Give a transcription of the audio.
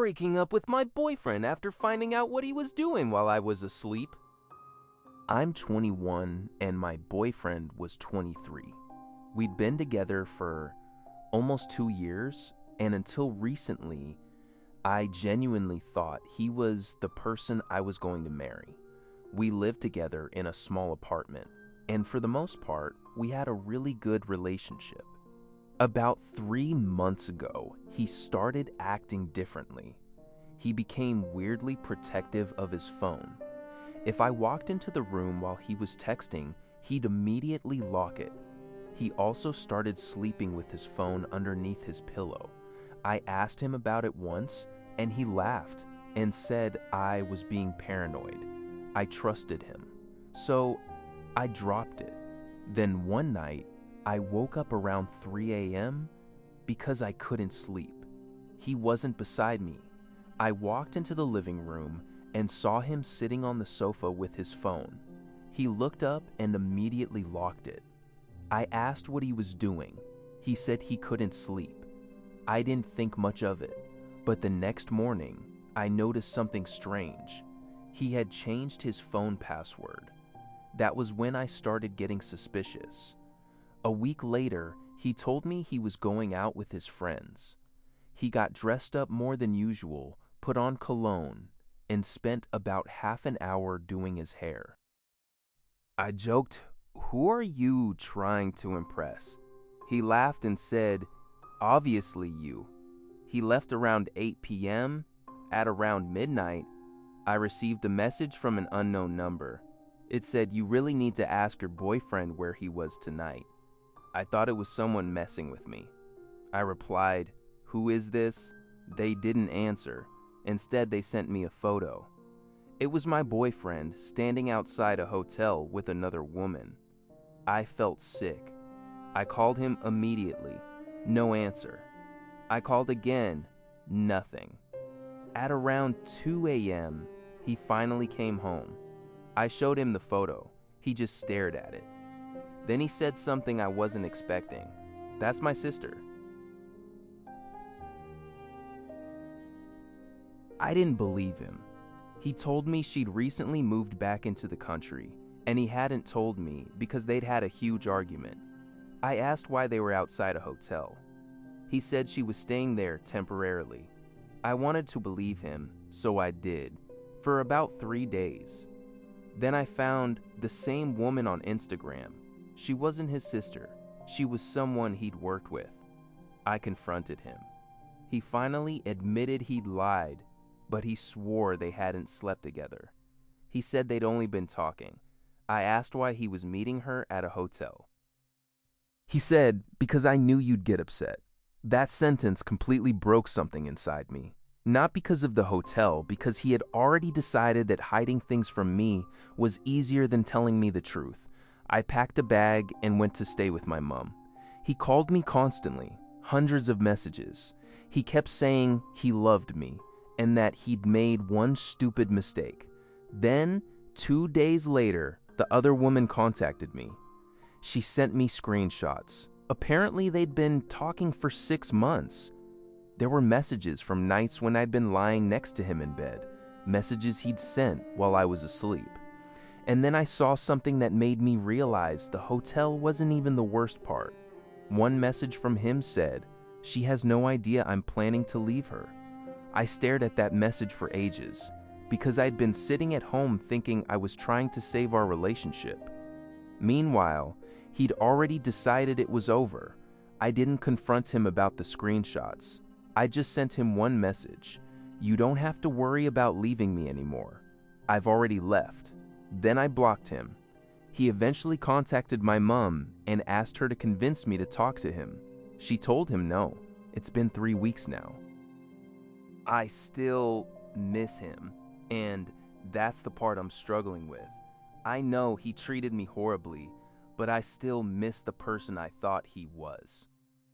breaking up with my boyfriend after finding out what he was doing while I was asleep. I'm 21 and my boyfriend was 23. We'd been together for almost 2 years, and until recently, I genuinely thought he was the person I was going to marry. We lived together in a small apartment, and for the most part, we had a really good relationship. About 3 months ago, he started acting differently. He became weirdly protective of his phone. If I walked into the room while he was texting, he'd immediately lock it. He also started sleeping with his phone underneath his pillow. I asked him about it once, and he laughed and said I was being paranoid. I trusted him, so I dropped it. Then one night, I woke up around 3 a.m. because I couldn't sleep. He wasn't beside me. I walked into the living room and saw him sitting on the sofa with his phone. He looked up and immediately locked it. I asked what he was doing. He said he couldn't sleep. I didn't think much of it, but the next morning, I noticed something strange. He had changed his phone password. That was when I started getting suspicious. A week later, he told me he was going out with his friends. He got dressed up more than usual, put on cologne, and spent about half an hour doing his hair. I joked, "Who are you trying to impress?" He laughed and said, "Obviously you." He left around 8 p.m. At around midnight, I received a message from an unknown number. It said, "You really need to ask your boyfriend where he was tonight." I thought it was someone messing with me. I replied, "Who is this?" They didn't answer. Instead, they sent me a photo. It was my boyfriend standing outside a hotel with another woman. I felt sick. I called him immediately. No answer. I called again. Nothing. At around 2 a.m., he finally came home. I showed him the photo. He just stared at it. Then he said something I wasn't expecting. "That's my sister." I didn't believe him. He told me she'd recently moved back into the country, and he hadn't told me because they'd had a huge argument. I asked why they were outside a hotel. He said she was staying there temporarily. I wanted to believe him, so I did, for about 3 days. Then I found the same woman on Instagram. She wasn't his sister. She was someone he'd worked with. I confronted him. He finally admitted he'd lied, but he swore they hadn't slept together. He said they'd only been talking. I asked why he was meeting her at a hotel. He said, "Because I knew you'd get upset." That sentence completely broke something inside me. Not because of the hotel, because he had already decided that hiding things from me was easier than telling me the truth. I packed a bag and went to stay with my mom. He called me constantly, hundreds of messages. He kept saying he loved me and that he'd made one stupid mistake. Then, 2 days later, the other woman contacted me. She sent me screenshots. Apparently, they'd been talking for 6 months. There were messages from nights when I'd been lying next to him in bed, messages he'd sent while I was asleep. And then I saw something that made me realize the hotel wasn't even the worst part. One message from him said, "She has no idea I'm planning to leave her." I stared at that message for ages, because I'd been sitting at home thinking I was trying to save our relationship. Meanwhile, he'd already decided it was over. I didn't confront him about the screenshots. I just sent him one message: "You don't have to worry about leaving me anymore. I've already left." Then I blocked him. He eventually contacted my mom and asked her to convince me to talk to him. She told him no. It's been 3 weeks now. I still miss him, and that's the part I'm struggling with. I know he treated me horribly, but I still miss the person I thought he was.